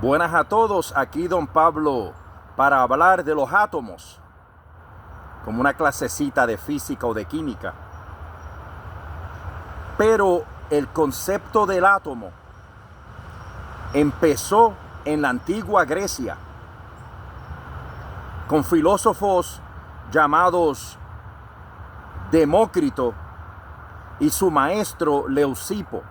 Buenas a todos, aquí Don Pablo para hablar de los átomos, como una clasecita de física o de química. Pero el concepto del átomo empezó en la antigua Grecia, con filósofos llamados Demócrito y su maestro Leucipo.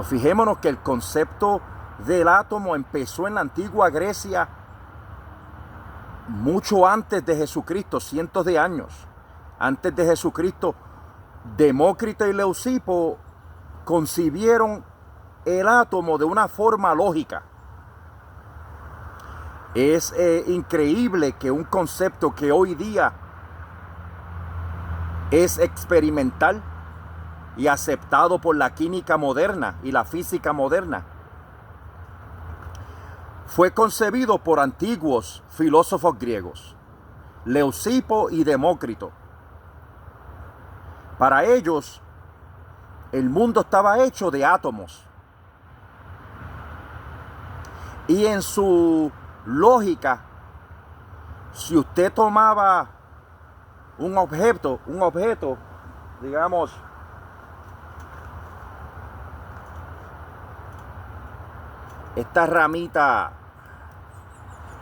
Fijémonos que el concepto del átomo empezó en la antigua Grecia mucho antes de Jesucristo, cientos de años antes de Jesucristo. Demócrito y Leucipo concibieron el átomo de una forma lógica. Es increíble que un concepto que hoy día es experimental y aceptado por la química moderna y la física moderna, fue concebido por antiguos filósofos griegos, Leucipo y Demócrito. Para ellos, el mundo estaba hecho de átomos. Y en su lógica, si usted tomaba un objeto, digamos, esta ramita,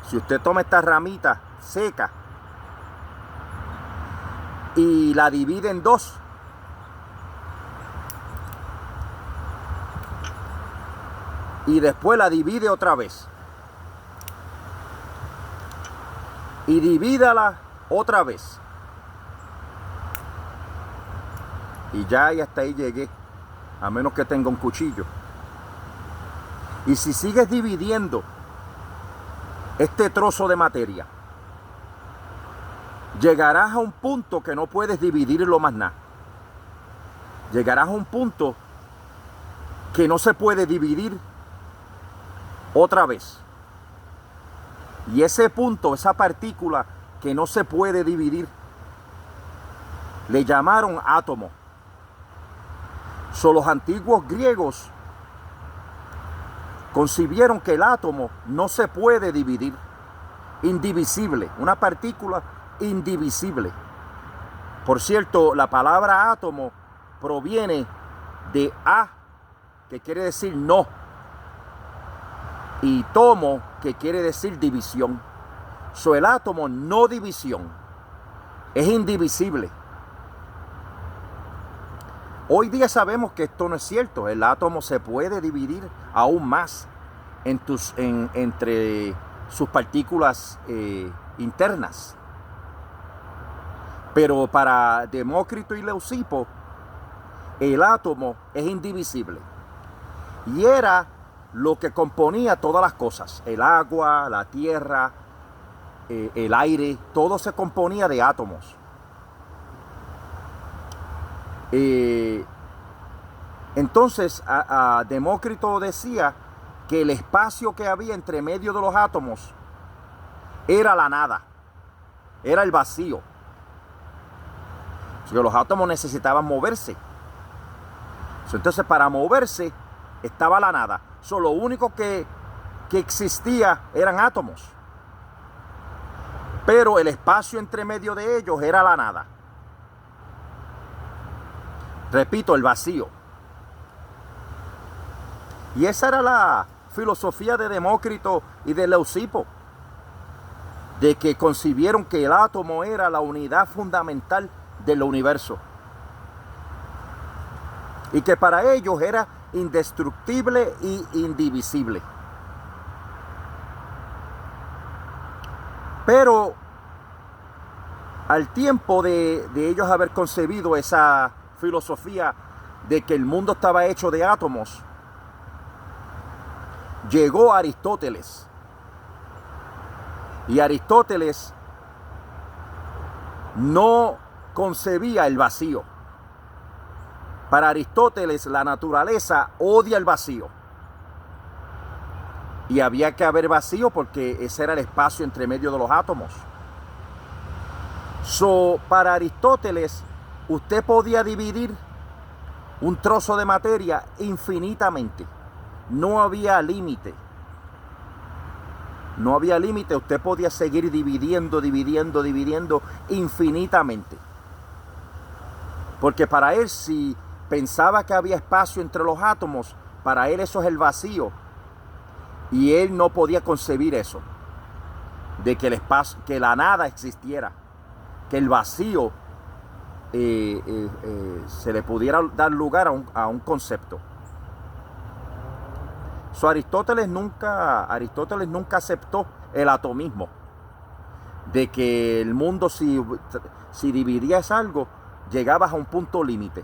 si usted toma esta ramita seca y la divide en dos, y después la divide otra vez, y divídala otra vez, y ya hasta ahí llegué, a menos que tenga un cuchillo. Y si sigues dividiendo este trozo de materia, llegarás a un punto que no puedes dividirlo más nada. Llegarás a un punto que no se puede dividir otra vez. Y ese punto, esa partícula que no se puede dividir, le llamaron átomo. Los antiguos griegos concibieron que el átomo no se puede dividir, indivisible, una partícula indivisible. Por cierto, la palabra átomo proviene de a, que quiere decir no, y tomo, que quiere decir división. El átomo no división, es indivisible. Hoy día sabemos que esto no es cierto. El átomo se puede dividir aún más entre sus partículas internas. Pero para Demócrito y Leucipo, el átomo es indivisible. Y era lo que componía todas las cosas. El agua, la tierra, el aire, todo se componía de átomos. Entonces Demócrito decía que el espacio que había entre medio de los átomos era la nada, era el vacío. O sea, los átomos necesitaban moverse. Entonces, para moverse estaba la nada. Lo único que existía eran átomos, pero el espacio entre medio de ellos era la nada. Repito, el vacío. Y esa era la filosofía de Demócrito y de Leucipo, de que concibieron que el átomo era la unidad fundamental del universo y que para ellos era indestructible y indivisible. Pero al tiempo de ellos haber concebido esa filosofía de que el mundo estaba hecho de átomos, llegó Aristóteles. Y Aristóteles no concebía el vacío. Para Aristóteles, la naturaleza odia el vacío. Y había que haber vacío porque ese era el espacio entre medio de los átomos. Para Aristóteles, usted podía dividir un trozo de materia infinitamente. no había límite. No había límite, usted podía seguir dividiendo infinitamente. Porque para él, si pensaba que había espacio entre los átomos, para él eso es el vacío. Y él no podía concebir eso, de que el espacio, que la nada existiera, que el vacío se le pudiera dar lugar a un concepto. Aristóteles nunca aceptó el atomismo, de que el mundo si dividías algo, llegabas a un punto límite,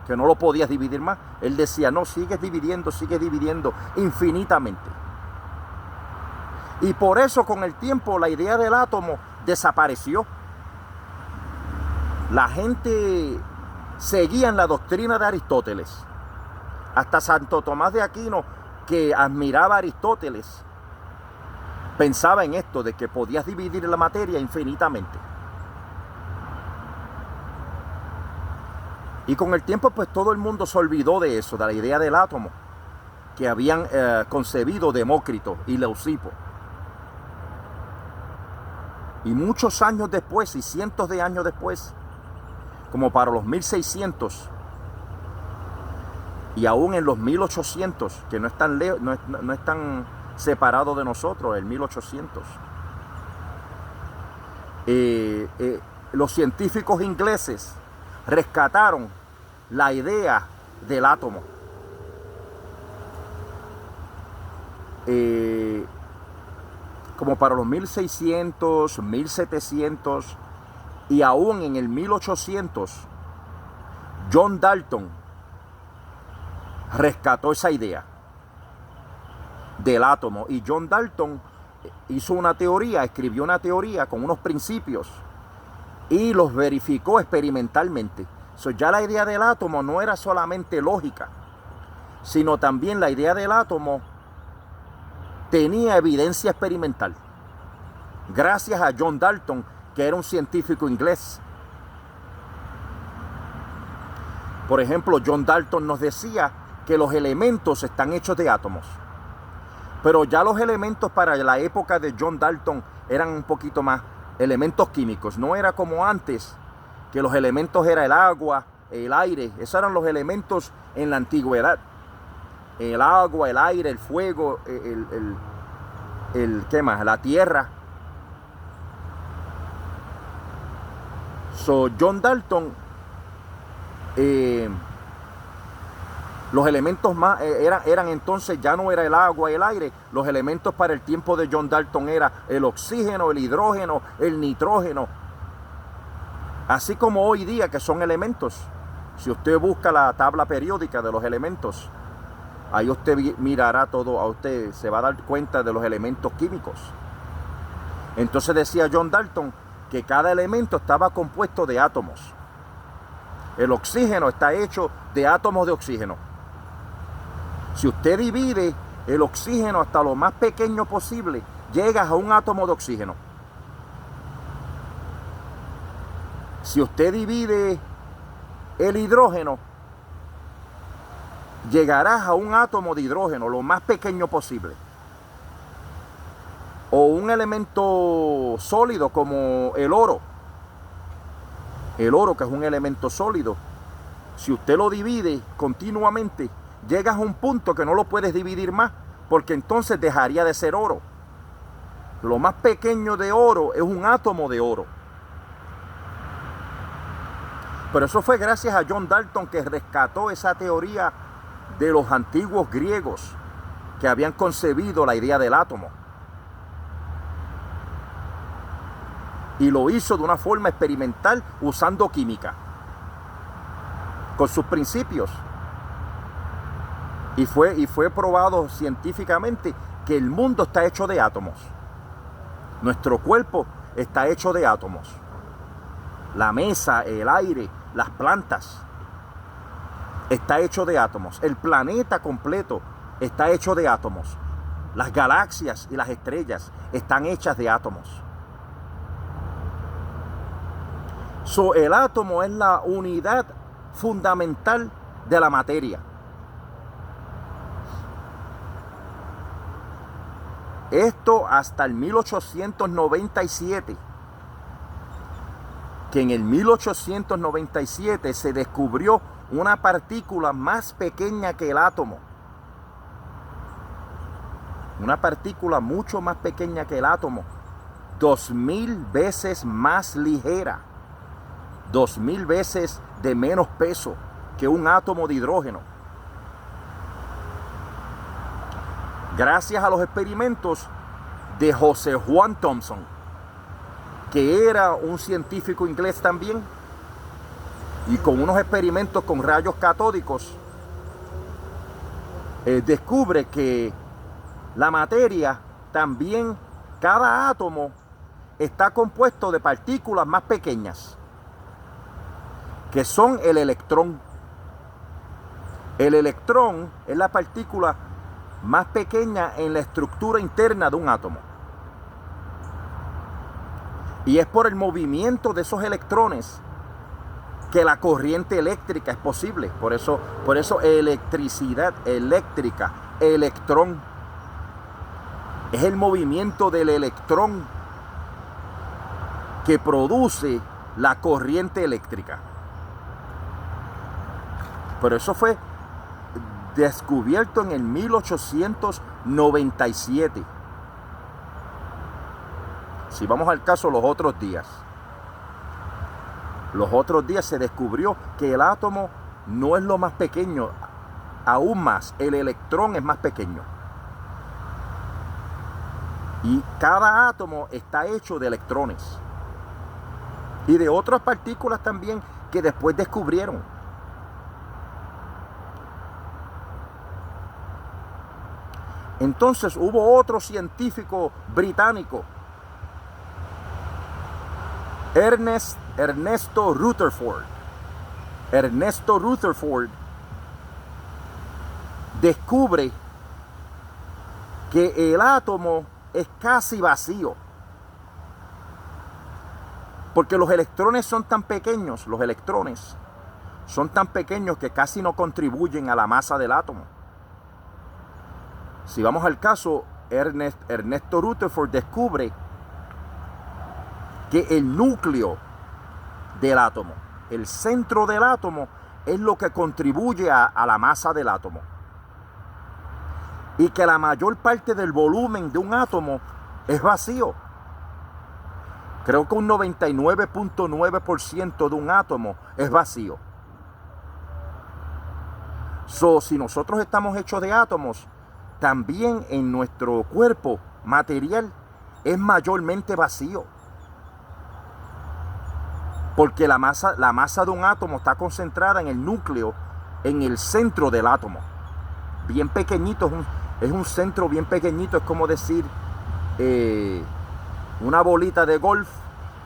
que no lo podías dividir más. Él decía, no, sigues dividiendo infinitamente. Y por eso con el tiempo la idea del átomo desapareció. La gente seguía en la doctrina de Aristóteles. Hasta Santo Tomás de Aquino, que admiraba a Aristóteles, pensaba en esto, de que podías dividir la materia infinitamente. Y con el tiempo, pues todo el mundo se olvidó de eso, de la idea del átomo que habían concebido Demócrito y Leucipo. Y muchos años después, y cientos de años después, como para los 1600, y aún en los 1800, que no es tan separado de nosotros, el 1800, los científicos ingleses rescataron la idea del átomo. Como para los 1600, 1700 y aún en el 1800, John Dalton rescató esa idea del átomo. Y John Dalton hizo una teoría, escribió una teoría con unos principios y los verificó experimentalmente. Ya la idea del átomo no era solamente lógica, sino también la idea del átomo tenía evidencia experimental. Gracias a John Dalton, que era un científico inglés. Por ejemplo, John Dalton nos decía que los elementos están hechos de átomos. Pero ya los elementos para la época de John Dalton eran un poquito más elementos químicos. No era como antes, que los elementos eran el agua, el aire. Esos eran los elementos en la antigüedad. El agua, el aire, el fuego, ¿qué más? La tierra. John Dalton, los elementos más eran entonces, ya no era el agua y el aire. Los elementos para el tiempo de John Dalton era el oxígeno, el hidrógeno, el nitrógeno. Así como hoy día, que son elementos. Si usted busca la tabla periódica de los elementos, ahí usted mirará todo, a usted se va a dar cuenta de los elementos químicos. Entonces decía John Dalton que cada elemento estaba compuesto de átomos. El oxígeno está hecho de átomos de oxígeno. Si usted divide el oxígeno hasta lo más pequeño posible, llegas a un átomo de oxígeno. Si usted divide el hidrógeno, llegarás a un átomo de hidrógeno, lo más pequeño posible. O un elemento sólido como el oro. El oro, que es un elemento sólido, si usted lo divide continuamente, llegas a un punto que no lo puedes dividir más, porque entonces dejaría de ser oro. Lo más pequeño de oro es un átomo de oro. Pero eso fue gracias a John Dalton, que rescató esa teoría de los antiguos griegos que habían concebido la idea del átomo. Y lo hizo de una forma experimental usando química, con sus principios. Y fue probado científicamente que el mundo está hecho de átomos. Nuestro cuerpo está hecho de átomos. La mesa, el aire, las plantas, está hecho de átomos. El planeta completo está hecho de átomos. Las galaxias y las estrellas están hechas de átomos. El átomo es la unidad fundamental de la materia. Esto hasta el 1897, que en el 1897 se descubrió una partícula más pequeña que el átomo. Una partícula mucho más pequeña que el átomo. 2000 veces más ligera. 2000 veces de menos peso que un átomo de hidrógeno. Gracias a los experimentos de José Juan Thomson, que era un científico inglés también, y con unos experimentos con rayos catódicos, descubre que la materia también, cada átomo está compuesto de partículas más pequeñas, que son el electrón. El electrón es la partícula más pequeña en la estructura interna de un átomo. Y es por el movimiento de esos electrones que la corriente eléctrica es posible. Por eso electricidad eléctrica, electrón. Es el movimiento del electrón que produce la corriente eléctrica. Pero eso fue descubierto en el 1897. Si vamos al caso, los otros días se descubrió que el átomo no es lo más pequeño, aún más, el electrón es más pequeño. Y cada átomo está hecho de electrones y de otras partículas también que después descubrieron. Entonces hubo otro científico británico, Ernesto Rutherford. Ernesto Rutherford descubre que el átomo es casi vacío, porque los electrones son tan pequeños, que casi no contribuyen a la masa del átomo. Si vamos al caso, Ernesto Rutherford descubre que el núcleo del átomo, el centro del átomo, es lo que contribuye a la masa del átomo. Y que la mayor parte del volumen de un átomo es vacío. Creo que un 99.9% de un átomo es vacío. Si nosotros estamos hechos de átomos, también en nuestro cuerpo material es mayormente vacío. Porque la masa de un átomo está concentrada en el núcleo, en el centro del átomo. Bien pequeñito, es un centro bien pequeñito, es como decir una bolita de golf.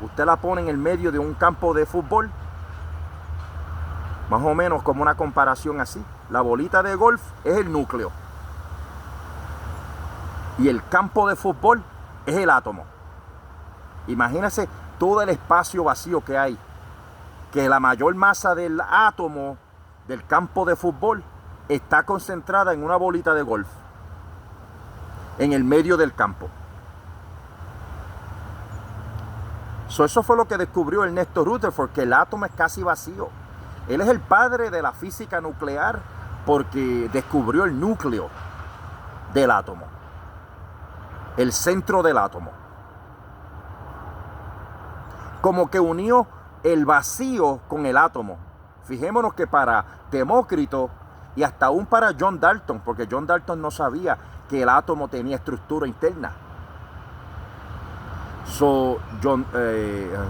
Usted la pone en el medio de un campo de fútbol. Más o menos como una comparación así. La bolita de golf es el núcleo. Y el campo de fútbol es el átomo. Imagínese todo el espacio vacío que hay. Que la mayor masa del átomo del campo de fútbol está concentrada en una bolita de golf. En el medio del campo. Eso fue lo que descubrió Ernesto Rutherford, que el átomo es casi vacío. Él es el padre de la física nuclear porque descubrió el núcleo del átomo. El centro del átomo. Como que unió el vacío con el átomo. Fijémonos que para Demócrito y hasta aún para John Dalton, porque John Dalton no sabía que el átomo tenía estructura interna.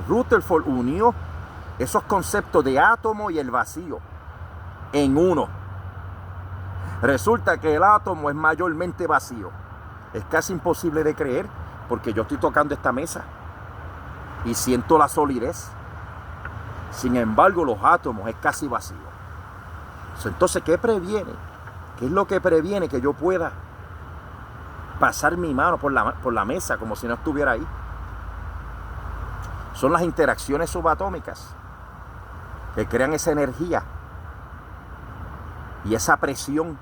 Rutherford unió esos conceptos de átomo y el vacío en uno. Resulta que el átomo es mayormente vacío. Es casi imposible de creer, porque yo estoy tocando esta mesa y siento la solidez. Sin embargo, los átomos es casi vacío. Entonces, ¿qué previene? ¿Qué es lo que previene que yo pueda pasar mi mano por la mesa como si no estuviera ahí? Son las interacciones subatómicas que crean esa energía y esa presión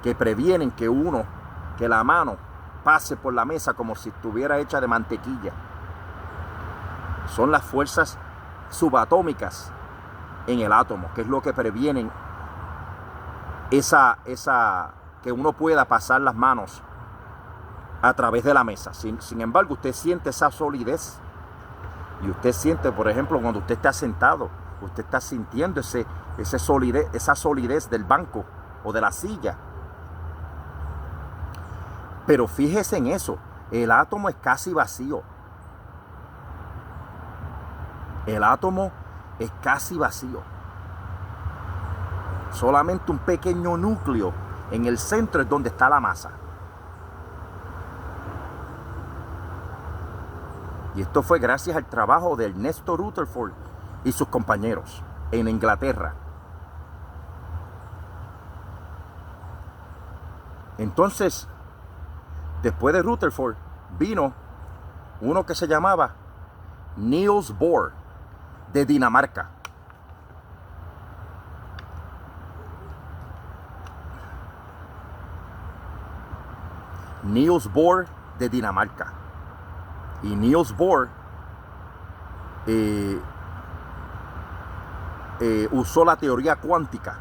que previenen que la mano pase por la mesa como si estuviera hecha de mantequilla. Son las fuerzas subatómicas en el átomo, que es lo que previenen que uno pueda pasar las manos a través de la mesa. Sin embargo, usted siente esa solidez. Y usted siente, por ejemplo, cuando usted está sentado, usted está sintiendo esa solidez del banco o de la silla. Pero fíjese en eso, el átomo es casi vacío. El átomo es casi vacío. Solamente un pequeño núcleo en el centro es donde está la masa. Y esto fue gracias al trabajo de Ernesto Rutherford y sus compañeros en Inglaterra. Entonces, después de Rutherford, vino uno que se llamaba Niels Bohr, de Dinamarca. Niels Bohr, de Dinamarca. Y Niels Bohr usó la teoría cuántica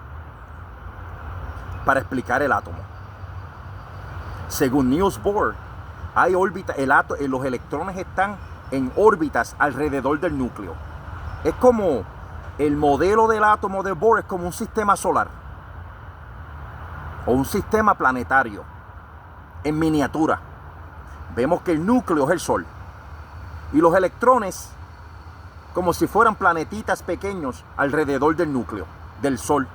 para explicar el átomo. Según Niels Bohr, hay órbita, los electrones están en órbitas alrededor del núcleo. Es como el modelo del átomo de Bohr, es como un sistema solar o un sistema planetario en miniatura. Vemos que el núcleo es el Sol y los electrones como si fueran planetitas pequeños alrededor del núcleo del Sol.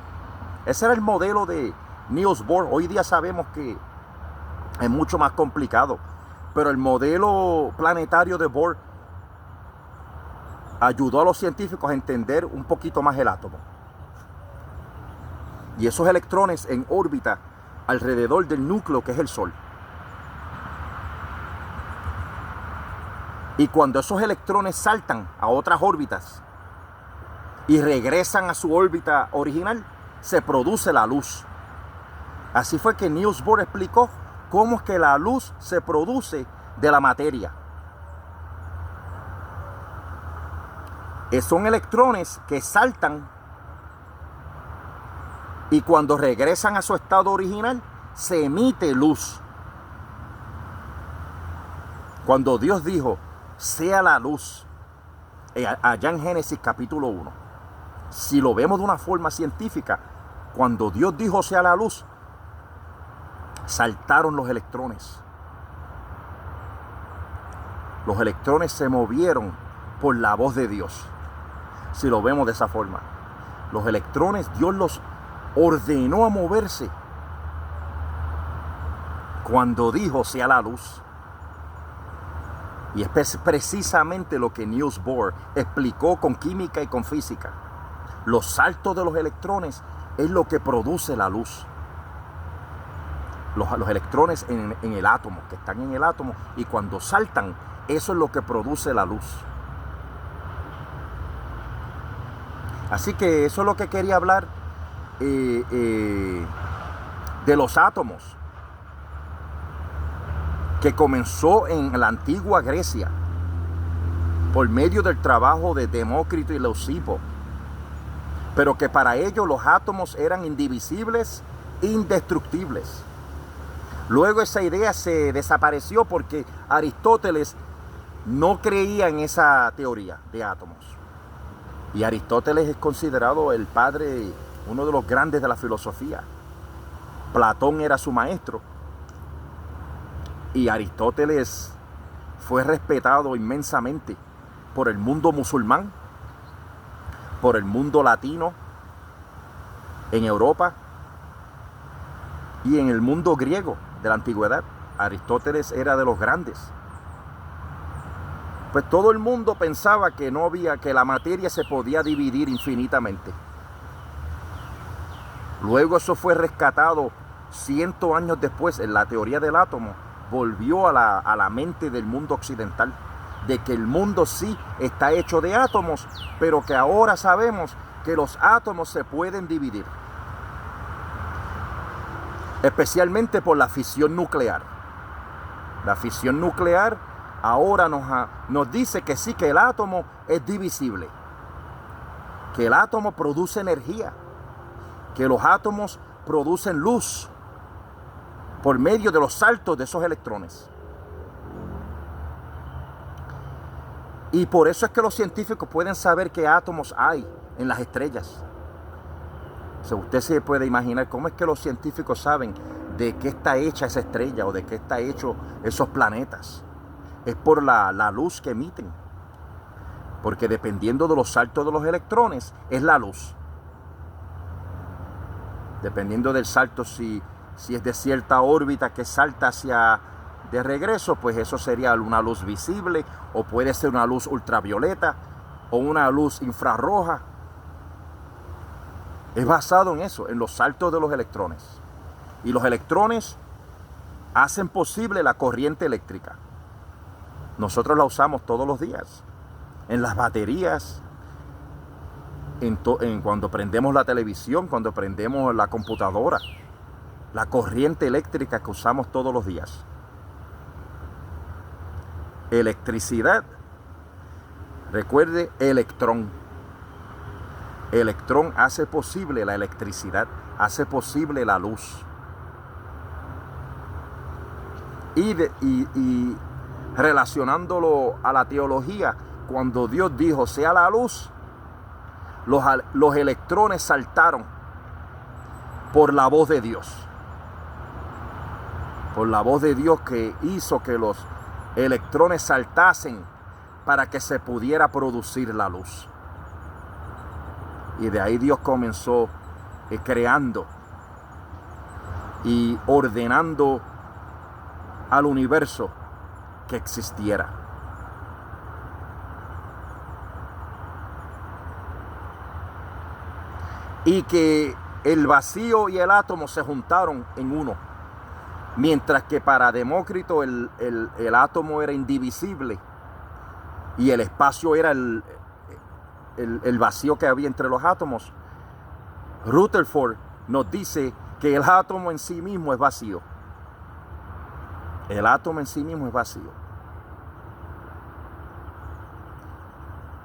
Ese era el modelo de Niels Bohr. Hoy día sabemos que es mucho más complicado, pero el modelo planetario de Bohr ayudó a los científicos a entender un poquito más el átomo. Y esos electrones en órbita alrededor del núcleo que es el Sol. Y cuando esos electrones saltan a otras órbitas y regresan a su órbita original, se produce la luz. Así fue que Niels Bohr explicó cómo es que la luz se produce de la materia. Son electrones que saltan y cuando regresan a su estado original, se emite luz. Cuando Dios dijo, sea la luz, allá en Génesis capítulo 1, si lo vemos de una forma científica, cuando Dios dijo sea la luz, saltaron los electrones. Los electrones se movieron por la voz de Dios. Si lo vemos de esa forma, los electrones Dios los ordenó a moverse cuando dijo sea la luz. Y es precisamente lo que Niels Bohr explicó con química y con física. Los saltos de los electrones es lo que produce la luz. Los electrones en el átomo, que están en el átomo, y cuando saltan, eso es lo que produce la luz. Así que eso es lo que quería hablar de los átomos, que comenzó en la antigua Grecia por medio del trabajo de Demócrito y Leucipo, pero que para ellos los átomos eran indivisibles, indestructibles. Luego esa idea se desapareció porque Aristóteles no creía en esa teoría de átomos. Y Aristóteles es considerado el padre, uno de los grandes de la filosofía. Platón era su maestro. Y Aristóteles fue respetado inmensamente por el mundo musulmán, por el mundo latino en Europa y en el mundo griego de la antigüedad. Aristóteles era de los grandes. Pues todo el mundo pensaba que que la materia se podía dividir infinitamente. Luego eso fue rescatado 100 años después en la teoría del átomo. Volvió a la mente del mundo occidental, de que el mundo sí está hecho de átomos, pero que ahora sabemos que los átomos se pueden dividir, especialmente por la fisión nuclear. La fisión nuclear ahora nos dice que sí, que el átomo es divisible, que el átomo produce energía, que los átomos producen luz por medio de los saltos de esos electrones. Y por eso es que los científicos pueden saber qué átomos hay en las estrellas. O sea, usted se puede imaginar cómo es que los científicos saben de qué está hecha esa estrella o de qué está hecho esos planetas. Es por la luz que emiten. Porque dependiendo de los saltos de los electrones, es la luz. Dependiendo del salto, si es de cierta órbita que salta hacia de regreso, pues eso sería una luz visible, o puede ser una luz ultravioleta, o una luz infrarroja. Es basado en eso, en los saltos de los electrones. Y los electrones hacen posible la corriente eléctrica. Nosotros la usamos todos los días. En las baterías, cuando prendemos la televisión, cuando prendemos la computadora. La corriente eléctrica que usamos todos los días. Electricidad. Recuerde, electrón. Electrón hace posible la electricidad, hace posible la luz. Y relacionándolo a la teología, cuando Dios dijo sea la luz, los electrones saltaron por la voz de Dios. Por la voz de Dios que hizo que los electrones saltasen para que se pudiera producir la luz. Y de ahí Dios comenzó creando y ordenando al universo que existiera. Y que el vacío y el átomo se juntaron en uno. Mientras que para Demócrito el átomo era indivisible y el espacio era el vacío que había entre los átomos, Rutherford nos dice que el átomo en sí mismo es vacío. El átomo en sí mismo es vacío.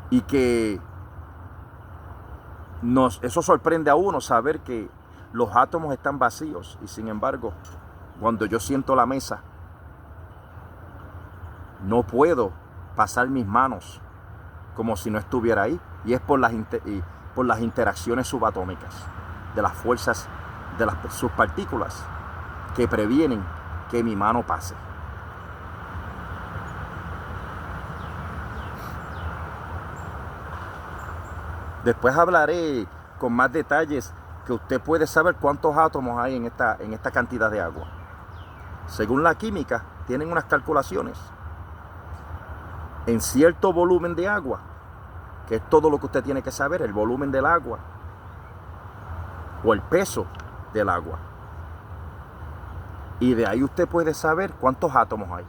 Y que eso sorprende a uno, saber que los átomos están vacíos. Y sin embargo, cuando yo siento la mesa, no puedo pasar mis manos como si no estuviera ahí. Y es por las interacciones subatómicas de las fuerzas de las subpartículas que previenen que mi mano pase. Después hablaré con más detalles que usted puede saber cuántos átomos hay en esta cantidad de agua. Según la química, tienen unas calculaciones. En cierto volumen de agua, que es todo lo que usted tiene que saber, el volumen del agua o el peso del agua. Y de ahí usted puede saber cuántos átomos hay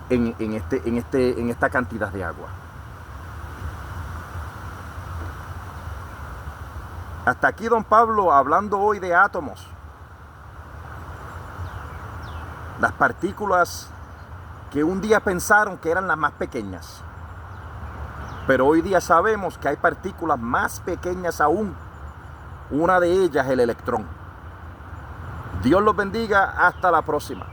en esta cantidad de agua. Hasta aquí don Pablo hablando hoy de átomos. Las partículas que un día pensaron que eran las más pequeñas. Pero hoy día sabemos que hay partículas más pequeñas aún. Una de ellas es el electrón. Dios los bendiga. Hasta la próxima.